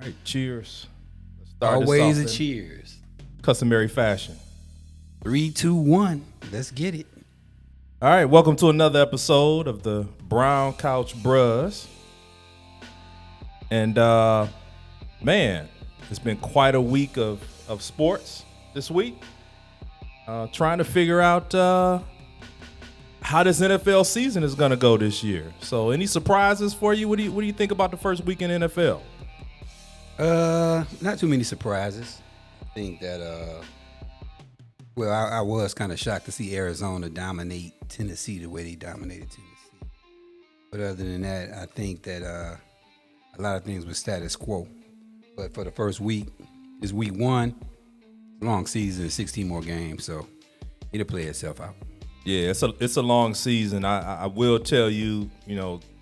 All right, cheers. Let's start Always a this off in cheers. customary fashion. 3, 2, 1. Let's get it. All right, welcome to another episode of the Brown Couch Bros. And man, it's been quite a week of sports this week. Trying to figure out how this NFL season is going to go this year. So, any surprises for you? What do you think about the first week in NFL? Not too many surprises. I think that I was kind of shocked to see Arizona dominate Tennessee the way they dominated Tennessee. But other than that, I think that a lot of things were status quo. But for the first week, it's week 1, long season, 16 more games, so it'll play itself out. Yeah, it's a long season. I will tell you,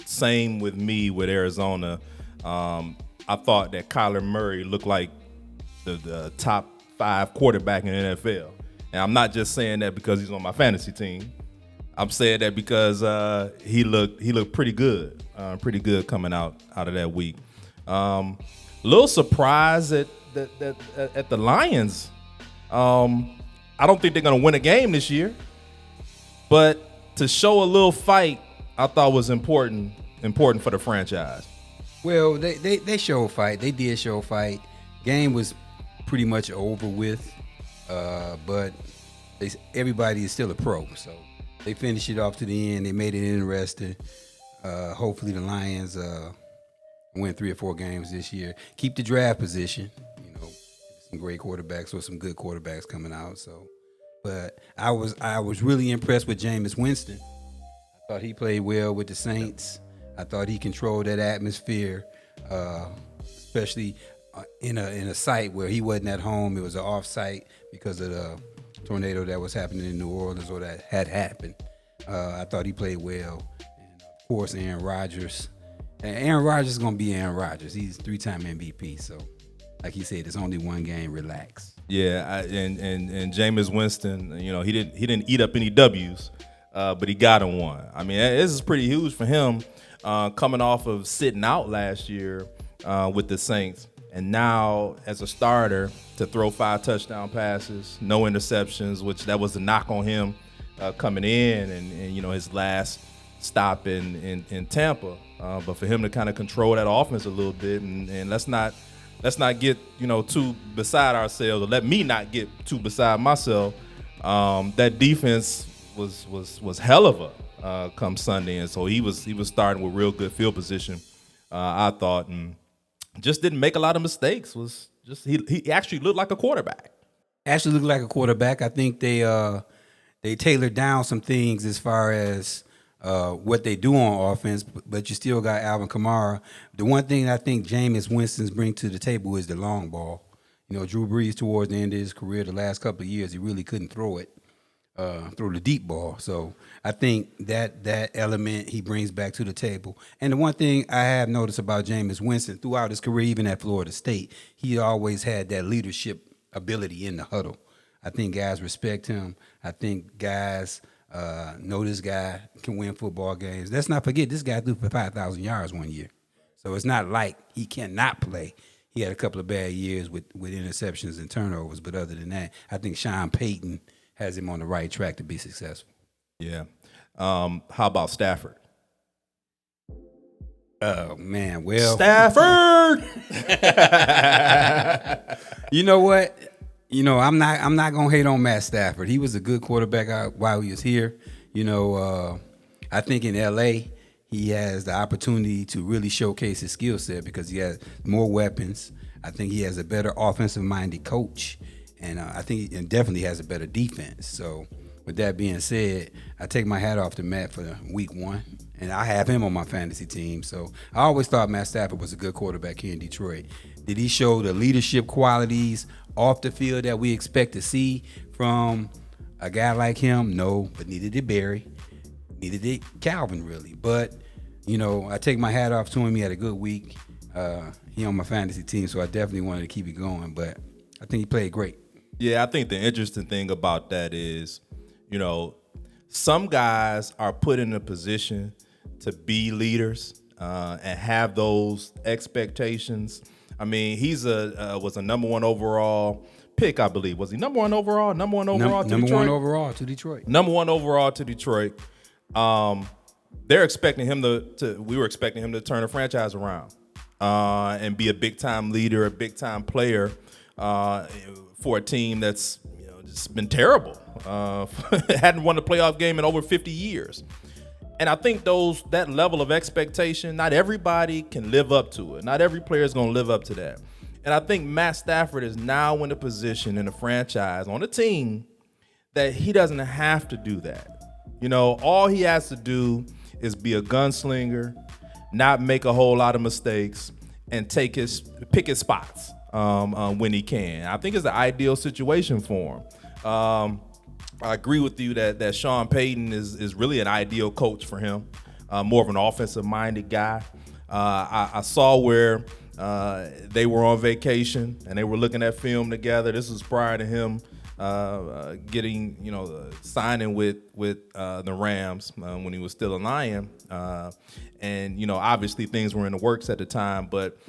same with me with Arizona. I thought that Kyler Murray looked like the top 5 quarterback in the NFL. And I'm not just saying that because he's on my fantasy team. I'm saying that because he looked pretty good coming out of that week. Little surprised at the Lions. I don't think they're going to win a game this year. But to show a little fight, I thought was important for the franchise. Well, they showed fight. They did show fight. Game was pretty much over with, but everybody is still a pro. So they finished it off to the end. They made it interesting. Hopefully the Lions win 3 or 4 games this year. Keep the draft position. Some great quarterbacks or some good quarterbacks coming out. So, but I was really impressed with Jameis Winston. I thought he played well with the Saints. I thought he controlled that atmosphere, especially in a site where he wasn't at home. It was an off-site because of the tornado that was happening in New Orleans or that had happened. I thought he played well. And, of course, Aaron Rodgers. And Aaron Rodgers is going to be Aaron Rodgers. He's 3-time MVP. So, like he said, it's only one game. Relax. Yeah, and Jameis Winston, he didn't eat up any W's, but he got him one. I mean, this is pretty huge for him. Coming off of sitting out last year with the Saints, and now as a starter to throw 5 touchdown passes, no interceptions, which that was a knock on him coming in, and his last stop in Tampa. But for him to kind of control that offense a little bit, and let's not get too beside ourselves, or let me not get too beside myself. That defense was hell of a. Come Sunday, and so he was starting with real good field position, I thought, and just didn't make a lot of mistakes. Was just he actually looked like a quarterback. I think they tailored down some things as far as what they do on offense, but you still got Alvin Kamara. The one thing I think Jameis Winston's bring to the table is the long ball. Drew Brees towards the end of his career, the last couple of years, he really couldn't throw the deep ball. So I think that element he brings back to the table. And the one thing I have noticed about Jameis Winston throughout his career, even at Florida State, he always had that leadership ability in the huddle. I think guys respect him. I think guys know this guy can win football games. Let's not forget, this guy threw for 5,000 yards one year. So it's not like he cannot play. He had a couple of bad years with interceptions and turnovers, but other than that, I think Sean Payton has him on the right track to be successful. Yeah. How about Stafford? Oh, man. Well, Stafford! You know what? I'm not going to hate on Matt Stafford. He was a good quarterback while he was here. I think in L.A., he has the opportunity to really showcase his skill set because he has more weapons. I think he has a better offensive-minded coach. And I think he definitely has a better defense. So with that being said, I take my hat off to Matt for week 1. And I have him on my fantasy team. So I always thought Matt Stafford was a good quarterback here in Detroit. Did he show the leadership qualities off the field that we expect to see from a guy like him? No, but neither did Barry. Neither did Calvin, really. But, I take my hat off to him. He had a good week. He on my fantasy team, so I definitely wanted to keep it going. But I think he played great. Yeah, I think the interesting thing about that is, some guys are put in a position to be leaders and have those expectations I mean, he's was a number 1 overall pick, I believe. Was he number 1 overall? Number 1 overall to Detroit? Number 1 overall to Detroit. Number 1 overall to Detroit. They're expecting him we were expecting him to turn the franchise around and be a big-time leader, a big-time player for a team that's just been terrible. Hadn't won a playoff game in over 50 years. And I think that level of expectation, not everybody can live up to it. Not every player is going to live up to that. And I think Matt Stafford is now in a position in the franchise, on a team, that he doesn't have to do that. All he has to do is be a gunslinger, not make a whole lot of mistakes, and pick his spots when he can. I think it's the ideal situation for him. I agree with you that Sean Payton is really an ideal coach for him, more of an offensive-minded guy. I saw where they were on vacation and they were looking at film together. This was prior to him getting, signing with the Rams when he was still a Lion. And obviously things were in the works at the time, but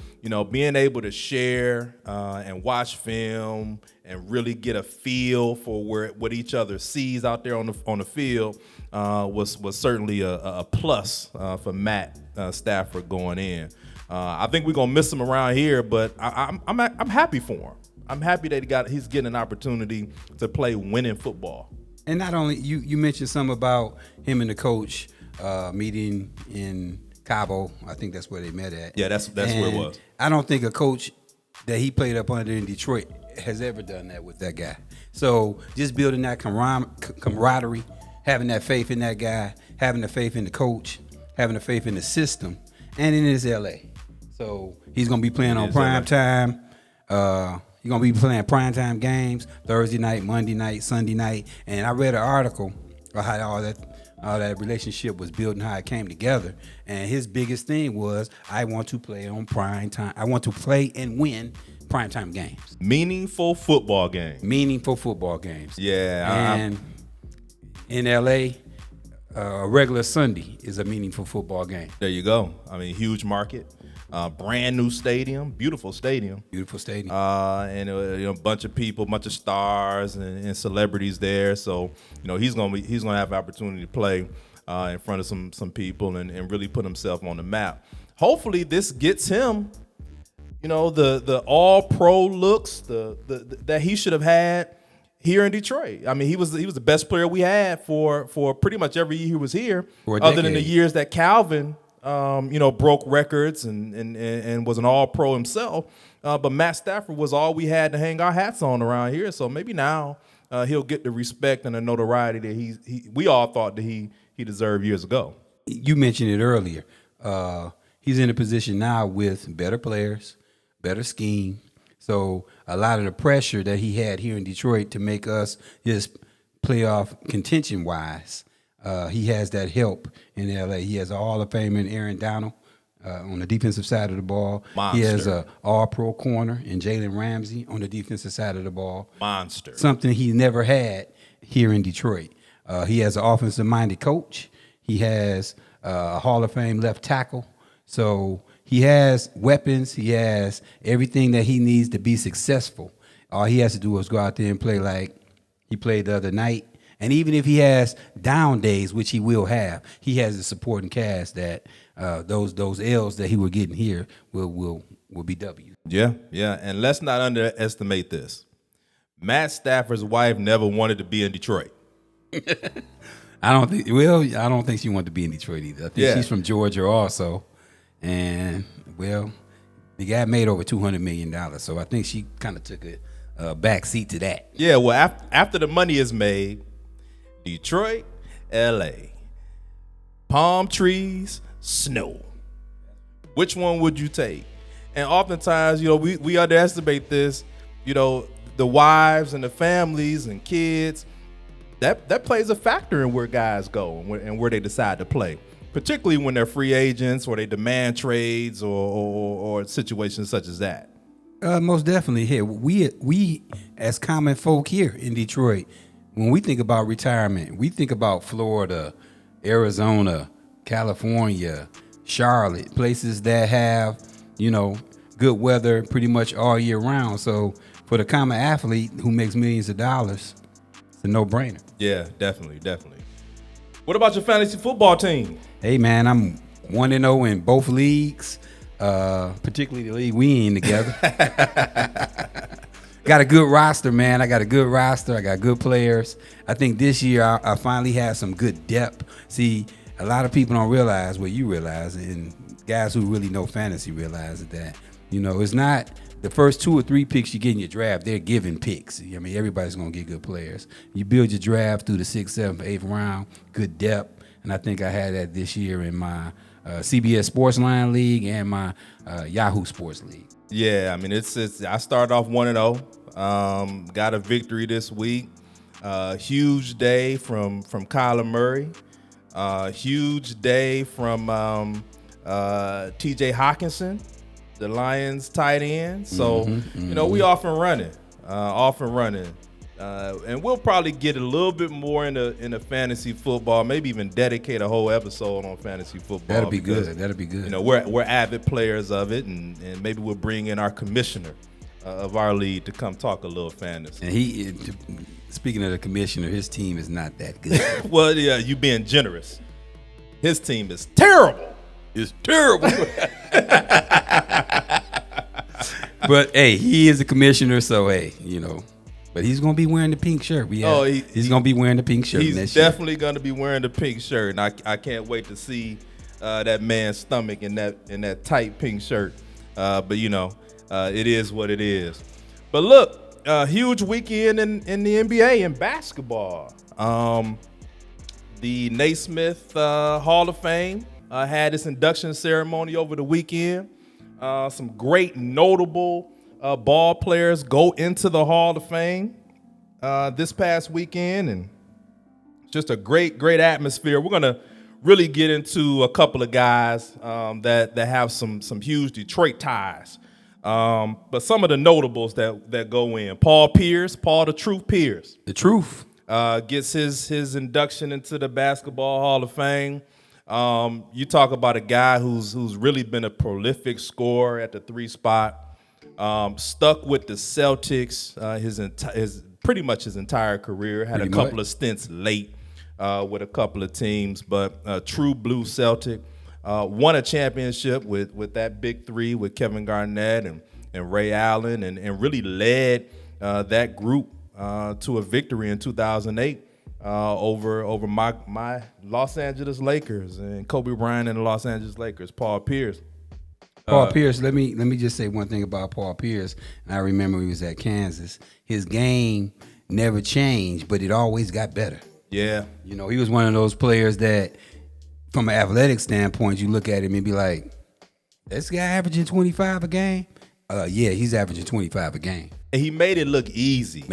being able to share and watch film and really get a feel for what each other sees out there on the field was certainly a plus for Matt Stafford going in. I think we're gonna miss him around here, but I'm happy for him. I'm happy that he's getting an opportunity to play winning football. And not only you mentioned something about him and the coach meeting in Cabo. I think that's where they met at. Yeah, that's where it was. I don't think a coach that he played up under in Detroit has ever done that with that guy. So just building that camaraderie, having that faith in that guy, having the faith in the coach, having the faith in the system, and in his LA. So he's gonna be playing on prime time. He's gonna be playing primetime games Thursday night, Monday night, Sunday night. And I read an article of how all that relationship was built and how it came together. And his biggest thing was, I want to play on prime time. I want to play and win primetime games. Meaningful football games. Yeah. And in LA, a regular Sunday is a meaningful football game. There you go. I mean, huge market. Brand new stadium, beautiful stadium, and a bunch of people, bunch of stars and celebrities there. So he's gonna have an opportunity to play in front of some people and really put himself on the map. Hopefully, this gets him, the all pro looks that he should have had here in Detroit. I mean, he was the best player we had for pretty much every year he was here, other than the years that Calvin broke records and was an all-pro himself. But Matt Stafford was all we had to hang our hats on around here. So maybe now he'll get the respect and the notoriety that we all thought that he deserved years ago. You mentioned it earlier. He's in a position now with better players, better scheme. So a lot of the pressure that he had here in Detroit to make us just playoff contention-wise, he has that help in L.A. He has a Hall of Famer in Aaron Donald on the defensive side of the ball. Monster. He has a all-pro corner in Jalen Ramsey on the defensive side of the ball. Monster. Something he never had here in Detroit. He has an offensive-minded coach. He has a Hall of Fame left tackle. So he has weapons. He has everything that he needs to be successful. All he has to do is go out there and play like he played the other night. And even if he has down days, which he will have, he has the supporting cast that those L's that he was getting here will be W. Yeah. And let's not underestimate this. Matt Stafford's wife never wanted to be in Detroit. I don't think she wanted to be in Detroit either. I think she's from Georgia also. And, the guy made over $200 million. So I think she kind of took a back seat to that. Yeah, well, after the money is made, Detroit, L.A., palm trees, snow. Which one would you take? And oftentimes, we underestimate this, the wives and the families and kids. That plays a factor in where guys go and where they decide to play, particularly when they're free agents or they demand trades or situations such as that. Most definitely. Here, we as common folk here in Detroit, when we think about retirement, we think about Florida, Arizona, California, Charlotte, places that have, good weather pretty much all year round. So for the common athlete who makes millions of dollars, it's a no-brainer. Yeah, definitely. What about your fantasy football team? Hey, man, I'm 1-0 in both leagues, particularly the league we in together. Got a good roster, man. I got good players. I think this year I finally have some good depth. See, a lot of people don't realize what you realize, and guys who really know fantasy realize that, it's not the first 2 or 3 picks you get in your draft, they're giving picks. I mean, everybody's going to get good players. You build your draft through the 6th, 7th, 8th round, good depth, and I think I had that this year in my CBS Sports Line League and my Yahoo Sports League. Yeah, I mean, it's I started off 1-0. Got a victory this week. Huge day from Kyler Murray. Huge day from T.J. Hawkinson, the Lions tight end. So, we off and running. And we'll probably get a little bit more into fantasy football, maybe even dedicate a whole episode on fantasy football. That'll be good. We're avid players of it, and maybe we'll bring in our commissioner of our league to come talk a little fantasy. And speaking of the commissioner, his team is not that good. Well, yeah, you being generous. His team is terrible. It's terrible. But hey, he is the commissioner, so hey, But he's gonna be wearing the pink shirt. He's gonna be wearing the pink shirt. He's definitely gonna be wearing the pink shirt, and I can't wait to see that man's stomach in that tight pink shirt. But it is what it is. But look, huge weekend in the NBA in basketball. The Naismith Hall of Fame had its induction ceremony over the weekend. Some great notable ball players go into the Hall of Fame this past weekend, and just a great atmosphere. We're gonna really get into a couple of guys that have some huge Detroit ties, but some of the notables that go in. Paul the Truth Pierce. The Truth gets his induction into the Basketball Hall of Fame. You talk about a guy who's really been a prolific scorer at the 3 spot. Stuck with the Celtics pretty much his entire career. Had a couple of stints late with a couple of teams, but a true blue Celtic. Won a championship with that big 3 with Kevin Garnett and Ray Allen, and really led that group to a victory in 2008 over my Los Angeles Lakers and Kobe Bryant and the Los Angeles Lakers. Paul Pierce. Pierce, let me just say one thing about Paul Pierce. And I remember he was at Kansas. His game never changed, but it always got better. Yeah. He was one of those players that, from an athletic standpoint, you look at him and be like, this guy averaging 25 a game? Yeah, he's averaging 25 a game. And he made it look easy.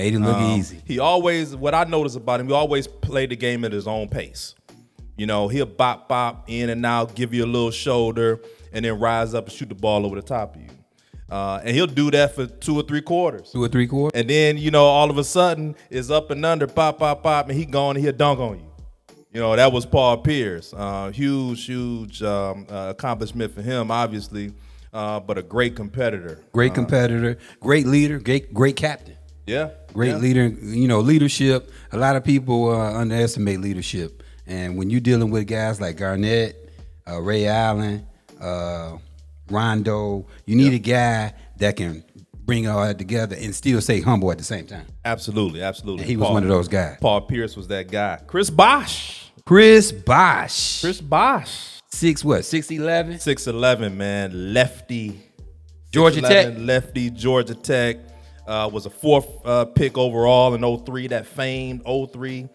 He always, what I noticed about him, he always played the game at his own pace. He'll bop in and out, give you a little shoulder, and then rise up and shoot the ball over the top of you. And he'll do that for 2 or 3 quarters. And then, all of a sudden, it's up and under, pop, and he gone and he'll dunk on you. That was Paul Pierce. Huge accomplishment for him, obviously, but a great competitor. Great leader, great captain. Yeah. Great leader. Leadership. A lot of people underestimate leadership. And when you're dealing with guys like Garnett, Ray Allen, Rondo, you need a guy that can bring all that together and still stay humble at the same time. Absolutely. And he was one of those guys. Paul Pierce was that guy. Chris Bosh. 6'11"? 6'11", man. Lefty. Georgia Tech. Lefty, Georgia Tech. Was a 4th pick overall in 03, that famed 03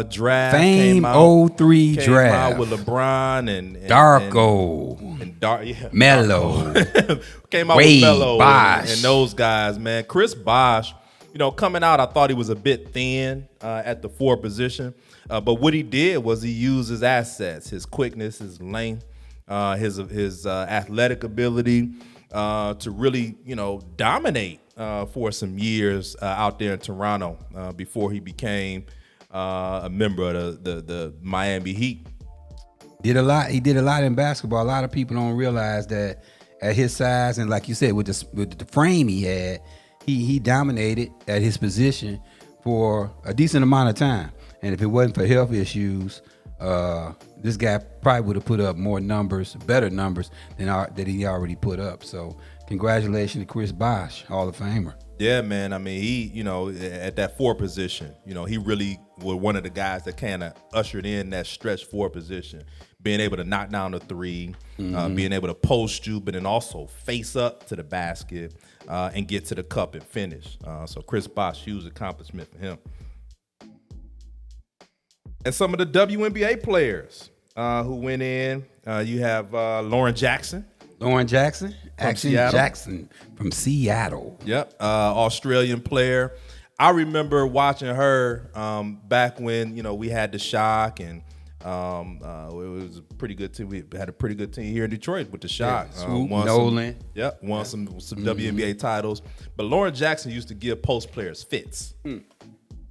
draft. Came out with LeBron and Darko. Melo. Came out with Melo and those guys, man. Chris Bosh, coming out, I thought he was a bit thin at the 4 position. But what he did was he used his assets, his quickness, his length, his athletic ability to really, dominate for some years out there in Toronto before he became a member of the Miami Heat. He did a lot in basketball. A lot of people don't realize that at his size, and like you said, with the frame he had, he dominated at his position for a decent amount of time. And if it wasn't for health issues, this guy probably would have put up more numbers, better numbers that he already put up. So congratulations to Chris Bosh, Hall of Famer. Yeah, man. I mean, he, at that 4 position, he really was one of the guys that kind of ushered in that stretch 4 position, being able to knock down the 3, being able to post you, but then also face up to the basket and get to the cup and finish. So Chris Bosh, huge accomplishment for him. And some of the WNBA players who went in, you have Lauren Jackson. Action Jackson from Seattle. Yep, Australian player. I remember watching her back when we had the Shock, and it was a pretty good team. We had a pretty good team here in Detroit with the Shock. Nolan. Won some WNBA titles. But Lauren Jackson used to give post players fits.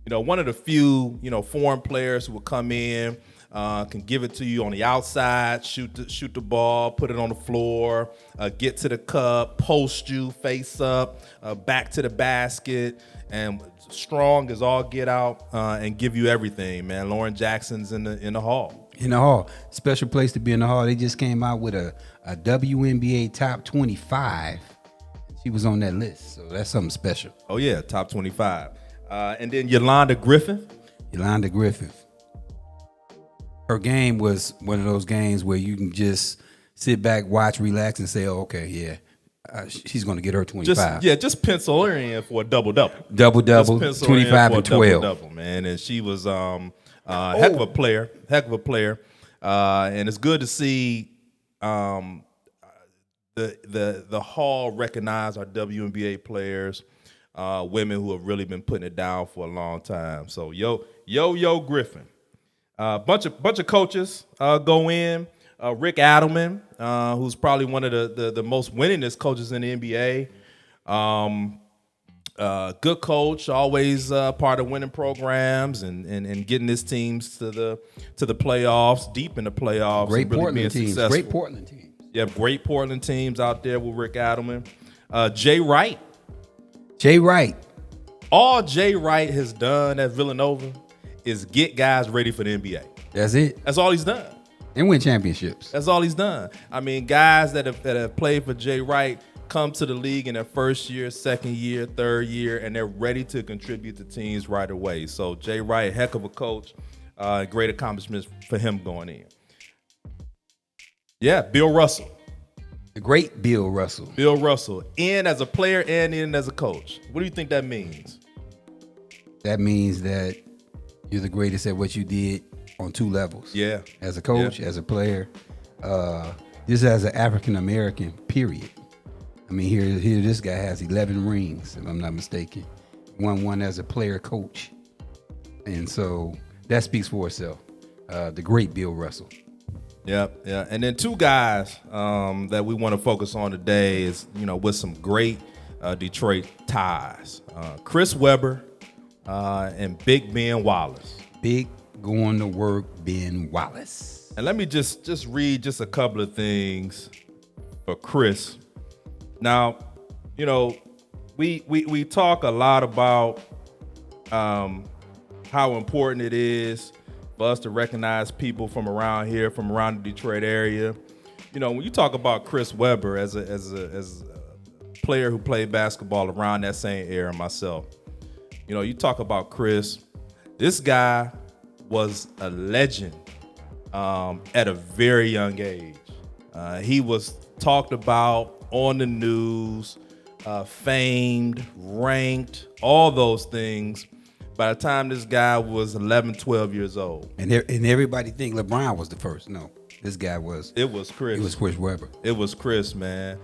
One of the few foreign players who would come in. Can give it to you on the outside, shoot the ball, put it on the floor, get to the cup, post you, face up, back to the basket, and strong as all get out, and give you everything, man. Lauren Jackson's in the hall. In the hall. Special place to be in the hall. They just came out with a WNBA top 25. She was on that list, so that's something special. Oh, yeah, top 25. And then Yolanda Griffith. Her game was one of those games where you can just sit back, watch, relax, and say, "Oh, okay, yeah, she's going to get her 25." Just pencil her in for a double-double. Double-double, 25 and 12. Double, man. And she was heck of a player. And it's good to see the Hall recognize our WNBA players, women who have really been putting it down for a long time. So, yo, Griffin. Bunch of coaches go in. Rick Adelman, who's probably one of the most winningest coaches in the NBA. Good coach, always part of winning programs and getting his teams to the playoffs, deep in the playoffs. Great Portland teams. Yeah, great Portland teams out there with Rick Adelman. Jay Wright. All Jay Wright has done at Villanova is get guys ready for the NBA. That's it. That's all he's done. And win championships. That's all he's done. I mean, guys that have played for Jay Wright come to the league in their first year, second year, third year, and they're ready to contribute to teams right away. So Jay Wright, heck of a coach. Great accomplishments for him going in. Yeah, Bill Russell. The great Bill Russell. In as a player and in as a coach. What do you think that means? That means that you're the greatest at what you did on 2 levels. Yeah. As a coach, as a player, just as an African American, period. I mean, here this guy has 11 rings, if I'm not mistaken. One as a player coach. And so that speaks for itself. The great Bill Russell. Yeah. And then 2 guys that we want to focus on today is, with some great Detroit ties. Chris Webber and Big Ben Wallace. Big going to work Ben Wallace. And let me just read just a couple of things for Chris. Now, we talk a lot about how important it is for us to recognize people from around here, from around the Detroit area. When you talk about Chris Webber as a player who played basketball around that same era myself, you talk about Chris. This guy was a legend at a very young age. He was talked about on the news, famed, ranked, all those things. By the time this guy was 11, 12 years old. And everybody think LeBron was the first. No, this guy was. It was Chris. It was Chris Webber. It was Chris, man.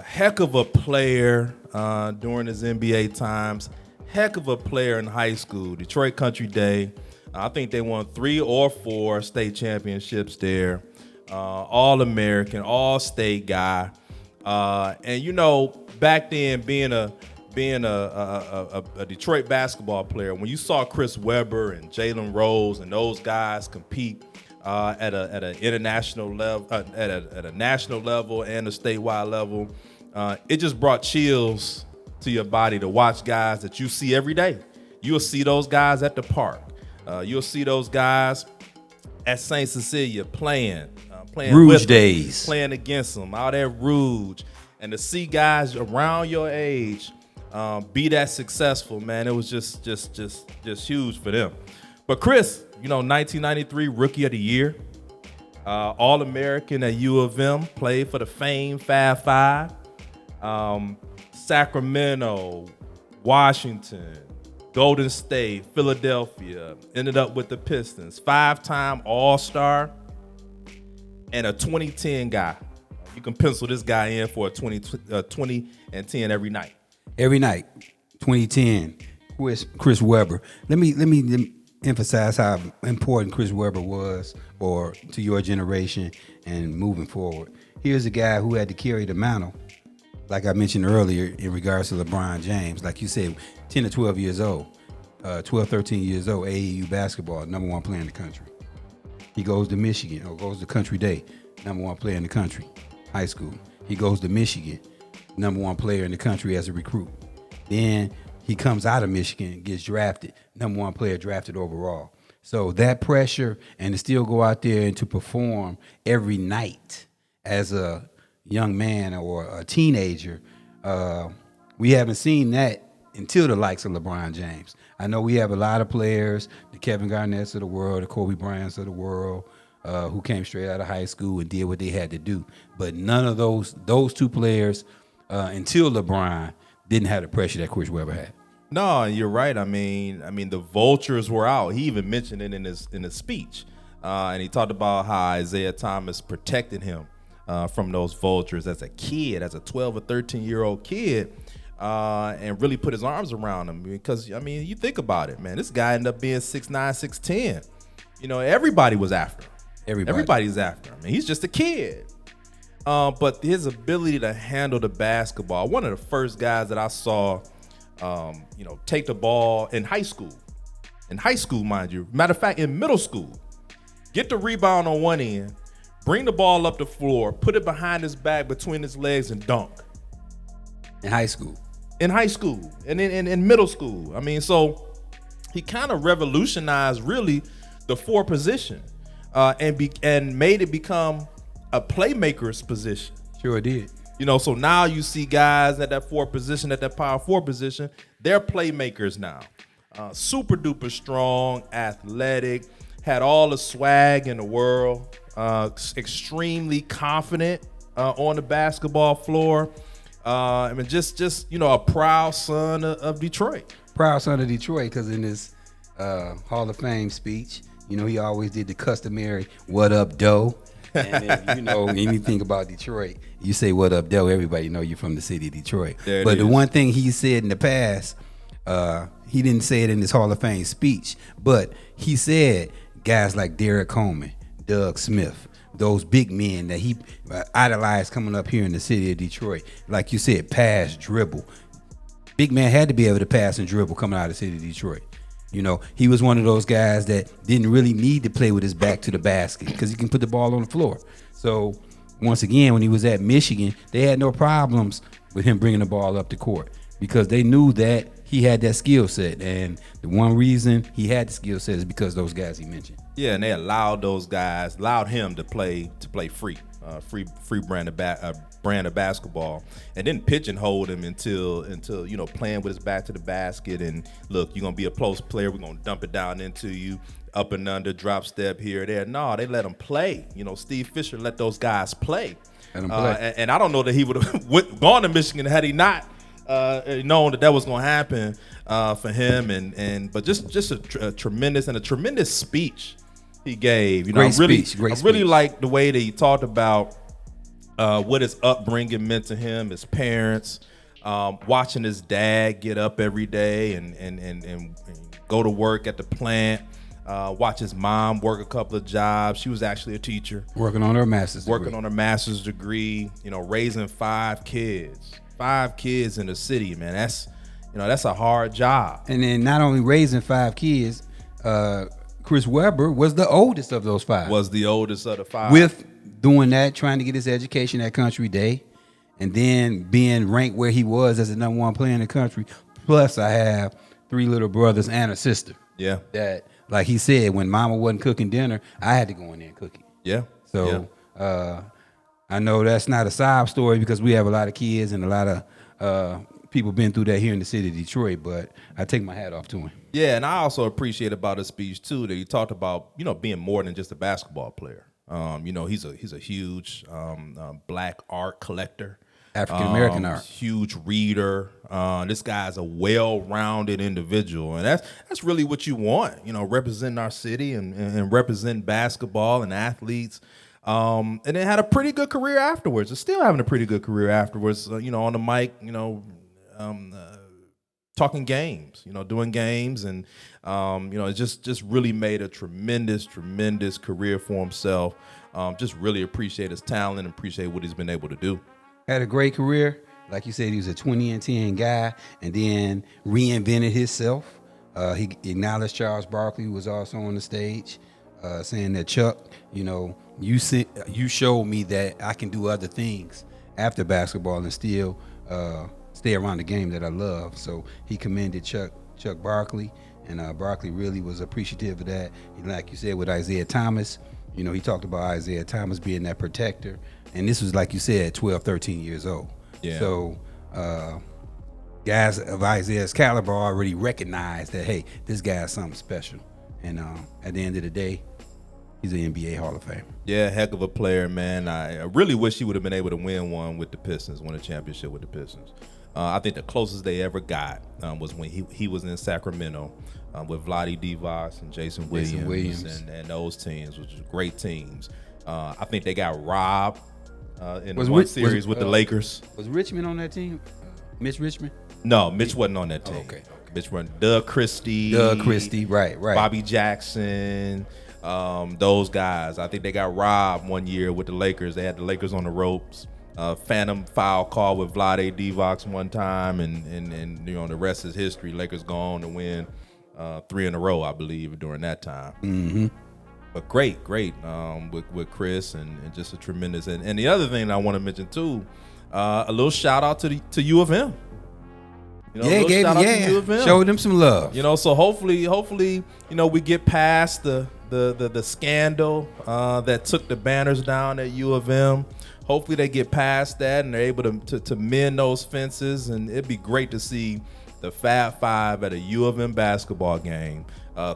Heck of a player during his NBA times. Heck of a player in high school. Detroit Country Day. I think they won 3 or 4 state championships there. All-American, all-state guy. And back then, being a Detroit basketball player, when you saw Chris Webber and Jalen Rose and those guys compete at an international level, at a national level and a statewide level. It just brought chills to your body to watch guys that you see every day. You'll see those guys at the park. You'll see those guys at St. Cecilia playing Rouge with them, days, playing against them out at Rouge, and to see guys around your age be that successful, man, it was just huge for them. But Chris, 1993 Rookie of the Year, All-American at U of M, played for the famed Fab Five, Sacramento, Washington, Golden State, Philadelphia, ended up with the Pistons, 5-time All-Star, and a 2010 guy. You can pencil this guy in for a 20 and 10 every night. Every night, 2010, Chris Webber. Let me emphasize how important Chris Webber was or to your generation and moving forward. Here's a guy who had to carry the mantle, like I mentioned earlier, in regards to LeBron James. Like you said, 10 to 12 years old, 12, 13 years old, AAU basketball, number one player in the country. He goes to Michigan, or goes to Country Day, number one player in the country, high school. He goes to Michigan, number one player in the country as a recruit. Then he comes out of Michigan, gets drafted, number one player drafted overall. So that pressure, and to still go out there and to perform every night as a young man or a teenager, we haven't seen that until the likes of LeBron James. I know we have a lot of players, the Kevin Garnett's of the world, the Kobe Bryant's of the world, who came straight out of high school and did what they had to do. But none of those two players, until LeBron, didn't have the pressure that Chris Webber had. No, you're right. I mean, the vultures were out. He even mentioned it in his speech, and he talked about how Isaiah Thomas protected him from those vultures as a kid, as a 12 or 13-year-old kid, and really put his arms around him. Because you think about it, man. This guy ended up being 6'9", 6'10". Everybody was after him. Everybody's after him. And he's just a kid. But his ability to handle the basketball, one of the first guys that I saw, take the ball in high school. In high school, mind you. Matter of fact, in middle school. Get the rebound on one end, bring the ball up the floor, put it behind his back between his legs and dunk. In high school. In high school. And in middle school. So he kind of revolutionized really the four position and made it become a playmaker's position. Sure did. So now you see guys at that four position, at that power four position, they're playmakers now. Super duper strong, athletic, had all the swag in the world, extremely confident on the basketball floor. Just a proud son of Detroit. Proud son of Detroit, because in his Hall of Fame speech, he always did the customary "What up, doe?" And then, anything about Detroit, you say "What up, doe?" Everybody know you're from the city of Detroit. But the one thing he said in the past, he didn't say it in his Hall of Fame speech, but he said guys like Derek Coleman, Doug Smith, those big men that he idolized coming up here in the city of Detroit. Like you said, pass, dribble. Big man had to be able to pass and dribble coming out of the city of Detroit. He was one of those guys that didn't really need to play with his back to the basket because he can put the ball on the floor. So once again, when he was at Michigan, they had no problems with him bringing the ball up the court because they knew that he had that skill set. And the one reason he had the skill set is because those guys he mentioned. Yeah, and they allowed him to play free brand of basketball, and then pigeonholed him until playing with his back to the basket. And look, you're gonna be a post player. We're gonna dump it down into you, up and under, drop step here or there. No, they let him play. Steve Fisher let those guys play. And I don't know that he would have gone to Michigan had he not known that was gonna happen for him. But just a tremendous speech he gave. Great I really speech. like the way that he talked about what his upbringing meant to him, his parents, watching his dad get up every day and go to work at the plant, watch his mom work a couple of jobs. She was actually a teacher. Working on her master's degree, raising 5 kids. 5 kids in the city, man. That's a hard job. And then not only raising 5 kids, Chris Webber was the oldest of those 5. Was the oldest of the 5. With doing that, trying to get his education at Country Day, and then being ranked where he was as the number 1 player in the country. Plus, I have 3 little brothers and a sister. Yeah. That, like he said, when Mama wasn't cooking dinner, I had to go in there and cook it. Yeah. So I know that's not a sob story because we have a lot of kids and a lot of people been through that here in the city of Detroit, but I take my hat off to him. Yeah, and I also appreciate about his speech too that he talked about, being more than just a basketball player. He's a huge black art collector. African American art. Huge reader. This guy's a well-rounded individual, and that's really what you want. Representing our city and representing basketball and athletes. And then had a pretty good career afterwards. And still having a pretty good career afterwards. On the mic. Talking games. Doing games, and it just really made a tremendous career for himself. Just really appreciate his talent and appreciate what he's been able to do. Had a great career. Like you said, he was a 20-10 guy and then reinvented himself. He acknowledged Charles Barkley, who was also on the stage, saying that, Chuck, you showed me that I can do other things after basketball and still stay around the game that I love. So he commended Chuck Barkley, and Barkley really was appreciative of that. Like you said, with Isaiah Thomas, he talked about Isaiah Thomas being that protector. And this was, like you said, 12, 13 years old. Yeah. So guys of Isaiah's caliber already recognized that, hey, this guy's something special. And at the end of the day, he's an NBA Hall of Famer. Yeah, heck of a player, man. I really wish he would have been able to win one with the Pistons, win a championship with the Pistons. I think the closest they ever got was when he was in Sacramento with Vlade Divac and Jason Williams. And those teams, which were great teams. I think they got robbed in one series with the Lakers. Was Richmond on that team? Mitch Richmond? No, Mitch wasn't on that team. Oh, okay. Mitch wasn't. Doug Christie, right. Bobby Jackson, those guys. I think they got robbed one year with the Lakers. They had the Lakers on the ropes. Phantom foul call with Vlade Divac one time, and the rest is history. Lakers go on to win 3 in a row, I believe, during that time. Mm-hmm. But great with Chris and just a tremendous. And the other thing I want to mention too, a little shout out to U of M. Showed them some love. So hopefully, we get past the scandal that took the banners down at U of M. Hopefully they get past that and they're able to mend those fences, and it'd be great to see the Fab Five at a U of M basketball game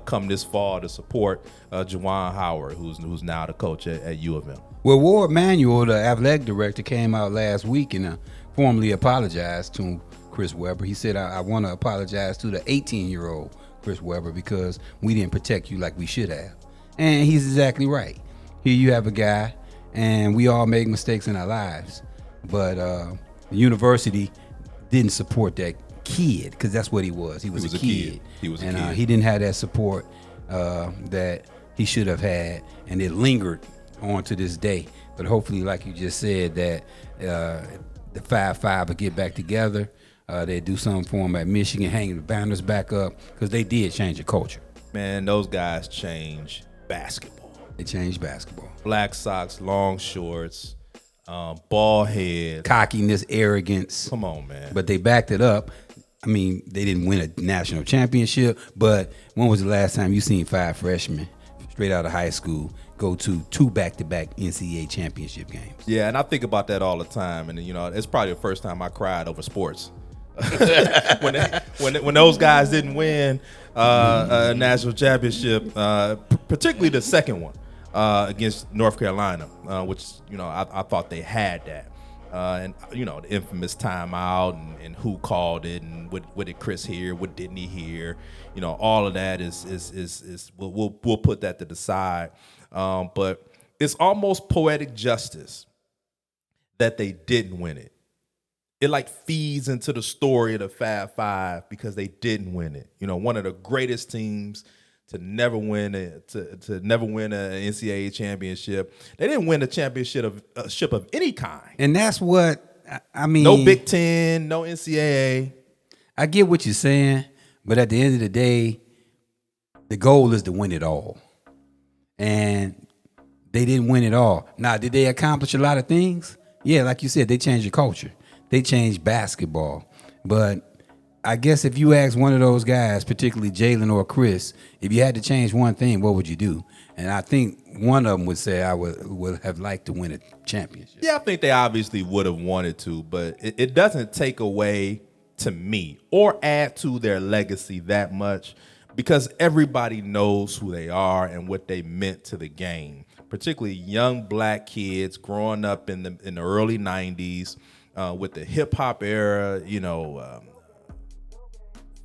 come this fall to support Juwan Howard, who's now the coach at U of M. Well, Ward Manuel, the athletic director, came out last week and formally apologized to Chris Webber. He said, I want to apologize to the 18-year-old Chris Webber because we didn't protect you like we should have. And he's exactly right. Here you have a guy, and we all make mistakes in our lives, but the university didn't support that kid, because that's what he was. He was a kid. He was a kid. He didn't have that support that he should have had, and it lingered on to this day. But hopefully, like you just said, that the Fab Five will get back together. They do something for him at Michigan, hanging the banners back up, because they did change the culture. Man, those guys changed basketball. They changed basketball. Black socks, long shorts, ball head, cockiness, arrogance. Come on, man. But they backed it up. I mean, they didn't win a national championship, but when was the last time you seen 5 freshmen straight out of high school go to 2 back-to-back NCAA championship games? Yeah, and I think about that all the time, and it's probably the first time I cried over sports. when those guys didn't win a national championship, particularly the second one against North Carolina, which I thought they had that. And the infamous timeout and who called it and what did Chris hear, what didn't he hear, all of that is we'll put that to the side. But it's almost poetic justice that they didn't win it. It like feeds into the story of the Fab Five because they didn't win it. One of the greatest teams to never win an NCAA championship. They didn't win a championship of any kind. And that's what I mean. No Big Ten, no NCAA. I get what you're saying, but at the end of the day, the goal is to win it all. And they didn't win it all. Now, did they accomplish a lot of things? Yeah, like you said, they changed the culture. They changed basketball. But I guess if you ask one of those guys, particularly Jalen or Chris, if you had to change one thing, what would you do? And I think one of them would say I would have liked to win a championship. Yeah, I think they obviously would have wanted to, but it doesn't take away, to me, or add to their legacy that much, because everybody knows who they are and what they meant to the game, particularly young black kids growing up in the early 90s with the hip-hop era,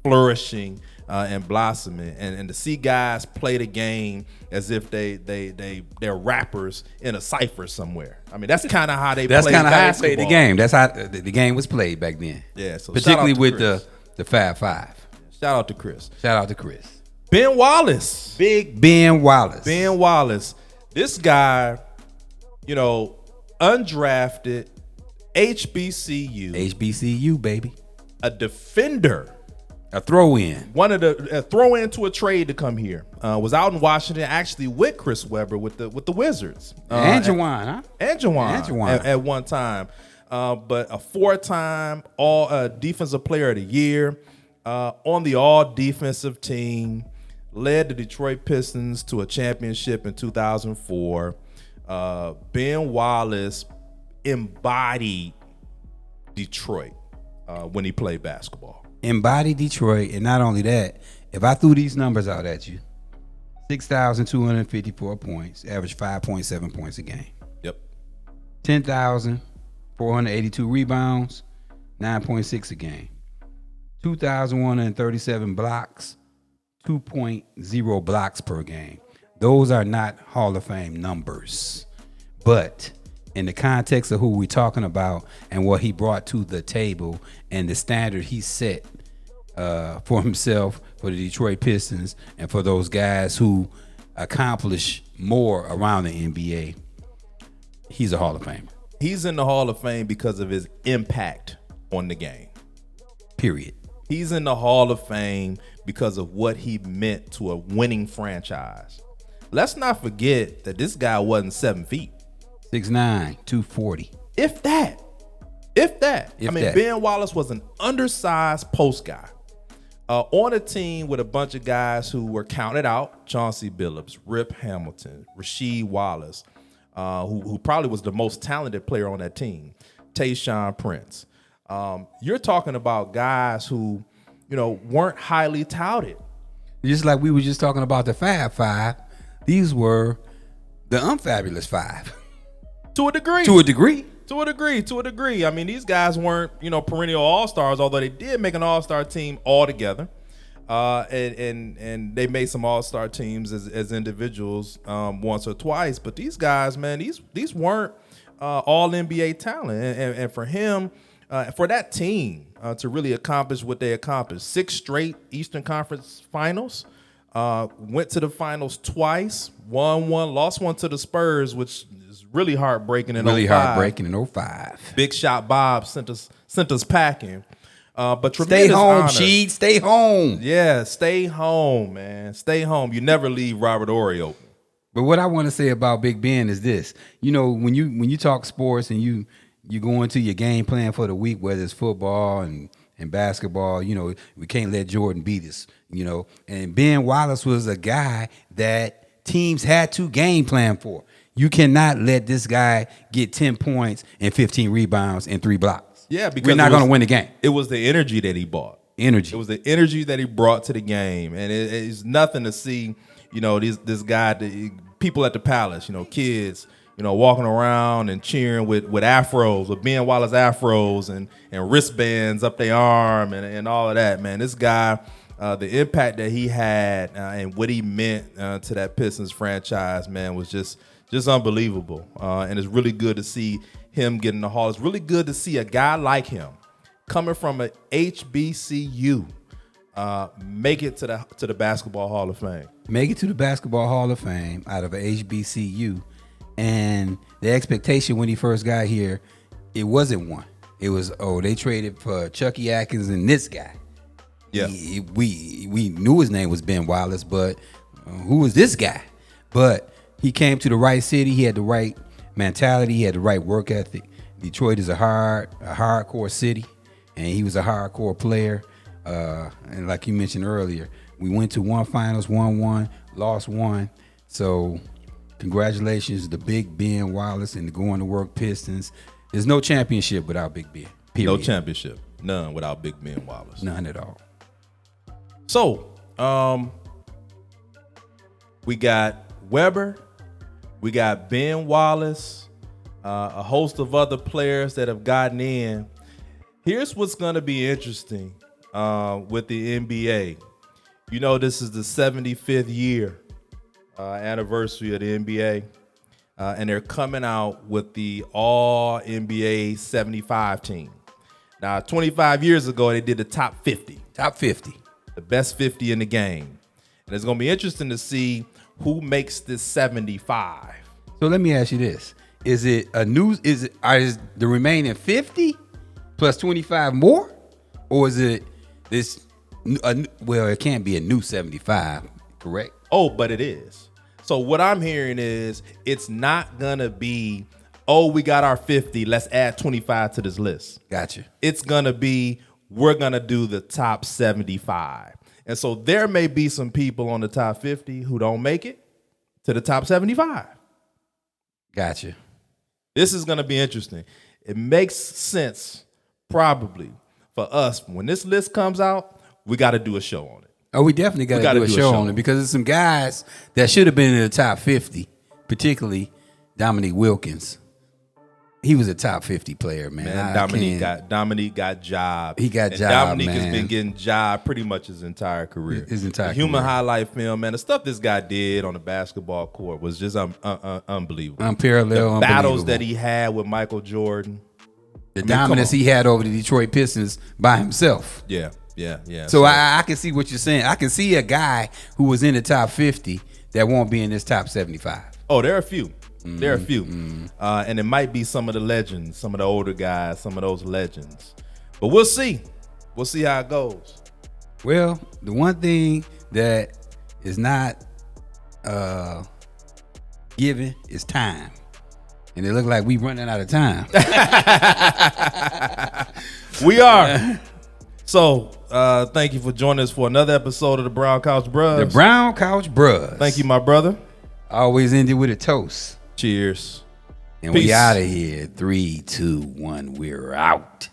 flourishing and blossoming, and to see guys play the game as if they're rappers in a cipher somewhere. I mean, that's kind of how they played basketball. That's kind of how they played the game. That's how the game was played back then. Yeah, so particularly with the Fab Five. Shout out to Chris. Ben Wallace. Big Ben Wallace. Ben Wallace. This guy, undrafted, HBCU, baby. A defender. A throw-in. Wanted a throw-in to a trade to come here. Was out in Washington, actually with Chris Webber with the Wizards. And Jawan, huh? And Jawan at one time. But a 4-time all defensive player of the year, on the all defensive team, led the Detroit Pistons to a championship in 2004. Ben Wallace embodied Detroit when he played basketball. Embodied Detroit, and not only that, if I threw these numbers out at you, 6,254 points, average 5.7 points a game. Yep. 10,482 rebounds, 9.6 a game. 2,137 blocks, 2.0 blocks per game. Those are not Hall of Fame numbers. But in the context of who we're talking about and what he brought to the table and the standard he set for himself, for the Detroit Pistons, and for those guys who accomplish more around the NBA, he's a Hall of Famer. He's in the Hall of Fame because of his impact on the game. Period. He's in the Hall of Fame because of what he meant to a winning franchise. Let's not forget that this guy wasn't 7 feet. 6'9", 240. If that. Ben Wallace was an undersized post guy on a team with a bunch of guys who were counted out: Chauncey Billups, Rip Hamilton, Rasheed Wallace, who probably was the most talented player on that team, Tayshaun Prince. You're talking about guys who, weren't highly touted. Just like we were just talking about the Fab Five, these were the unfabulous five. To a degree. I mean, these guys weren't, perennial all-stars, although they did make an all-star team all together. And they made some all-star teams as individuals once or twice. But these guys, man, these weren't all NBA talent. And for him, for that team to really accomplish what they accomplished, 6 straight Eastern Conference finals, went to the finals twice, won one, lost one to the Spurs, which is really heartbreaking in 05. Big Shot Bob sent us packing. But stay home, honor. Sheed. Stay home. Yeah, stay home, man. Stay home. You never leave Robert Horry open. But what I want to say about Big Ben is this: when you talk sports and you go into your game plan for the week, whether it's football and basketball, we can't let Jordan beat us. And Ben Wallace was a guy that teams had to game plan for. You cannot let this guy get 10 points and 15 rebounds and 3 blocks. Yeah, because we're not going to win the game. It was the energy that he brought. It was the energy that he brought to the game, and it's nothing to see. This guy, people at the Palace, kids, walking around and cheering with afros, with Ben Wallace afros and wristbands up their arm and all of that. Man, this guy. The impact that he had and what he meant to that Pistons franchise, man, was just unbelievable. And it's really good to see him get in the Hall. It's really good to see a guy like him coming from a HBCU make it to the Basketball Hall of Fame. Make it to the Basketball Hall of Fame out of a HBCU. And the expectation when he first got here, it wasn't one. It was, they traded for Chucky Atkins and this guy. Yeah. We knew his name was Ben Wallace, but who was this guy? But he came to the right city. He had the right mentality. He had the right work ethic. Detroit is a hardcore city, and he was a hardcore player. And like you mentioned earlier, we went to one finals, won one, lost one. So congratulations to Big Ben Wallace and the Going to Work Pistons. There's no championship without Big Ben. Period. No championship. None without Big Ben Wallace. None at all. So, we got Weber, we got Ben Wallace, a host of other players that have gotten in. Here's what's going to be interesting with the NBA. You know, this is the 75th year anniversary of the NBA, and they're coming out with the All NBA 75 team. Now, 25 years ago, they did the top 50. Top 50. The best 50 in the game. And it's going to be interesting to see who makes this 75. So let me ask you this. Is the remaining 50 plus 25 more? Or is it this, well, it can't be a new 75, correct? Oh, but it is. So what I'm hearing is it's not going to be, oh, we got our 50, let's add 25 to this list. Gotcha. It's going to be, we're going to do the top 75. And so there may be some people on the top 50 who don't make it to the top 75. Gotcha. This is going to be interesting. It makes sense probably for us. When this list comes out, we got to do a show on it. Oh, we definitely got to do a show on it because there's some guys that should have been in the top 50, particularly Dominique Wilkins. He was a top 50 player, man. Dominique got job. He got job, Dominique man. has been getting job pretty much his entire career. The human highlight film, man. The stuff this guy did on the basketball court was just unbelievable. Unparalleled, the battles that he had with Michael Jordan. The dominance he had over the Detroit Pistons by himself. Yeah. So I can see what you're saying. I can see a guy who was in the top 50 that won't be in this top 75. Oh, there are a few. There are a few. And it might be some of the legends, some of the older guys, some of those legends. But we'll see. We'll see how it goes. Well, the one thing that is not given is time. And it looks like we running out of time. We are. So, thank you for joining us for another episode of the Brown Couch Bros. The Brown Couch Bros. Thank you, my brother. Always end it with a toast. Cheers. And Peace. We out of here. 3, 2, 1. We're out.